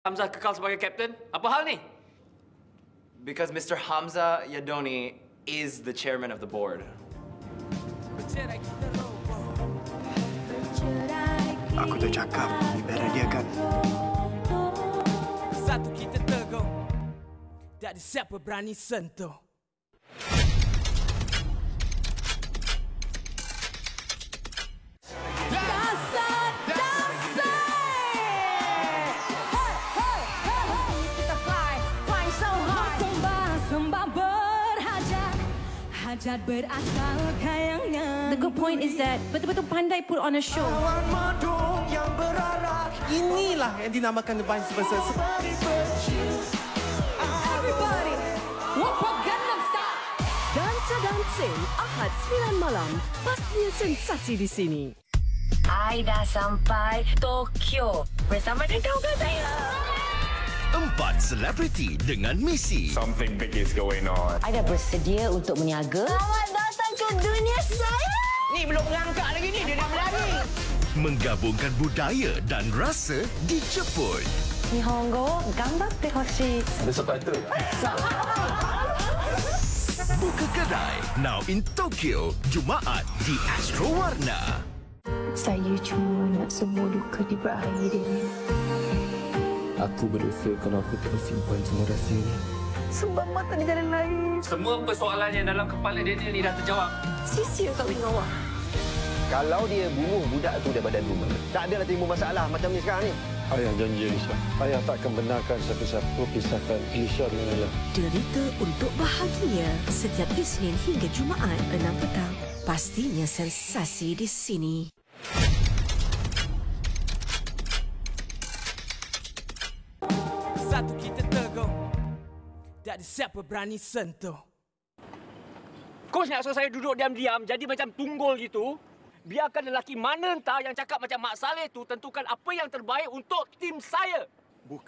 Hamzah kekal sebagai kapten. Apa hal ni? Because Mr. Hamza Yadoni is the chairman of the board. Aku dah cakap, biar dia kan. Satu kita teguh, tak ada siapa berani sentuh. Hajat berasal kayangnya. The good point is that betul-betul pandai put on a show. Inilah yang dinamakan The Vines versus Everybody, Wapop Gangnam Style. Dansa Dancing, Ahad 9 malam. Pastinya sensasi di sini. I dah sampai Tokyo bersama dengan kawan saya. 4 selebriti dengan misi. Something big is going on. I dah bersedia untuk meniaga. Selamat datang ke dunia saya. Ni belum melangkah lagi ni, dia dah berlari. Menggabungkan budaya dan rasa di Jepun. Nihongo gambatte hoshii. Ada subtitle. Buka kedai now in Tokyo Jumaat di Astro Warna. Saya cuma nak semua duka di berakhir dia. Aku berdosa kalau aku terus simpan semua rahsia ni. Sebab mata di jalan lain. Semua persoalan yang dalam kepala Daniel ni dah terjawab. Sia-sia kau dengan awak. Kalau dia bunuh budak tu daripada rumah, tak adalah timbul masalah macam ni sekarang ni. Ayah janji Alicia. Ayah tak akan benarkan siapa-siapa pisahkan Alicia dengan Ella. Derita untuk bahagia setiap Isnin hingga Jumaat 6 petang. Pastinya sensasi di sini. Satu kita teguh, tak ada siapa berani sentuh. Coach nak suruh saya duduk diam-diam jadi macam tunggul gitu. Biarkan lelaki mana entah yang cakap macam Mak Saleh tu tentukan apa yang terbaik untuk tim saya. Bukan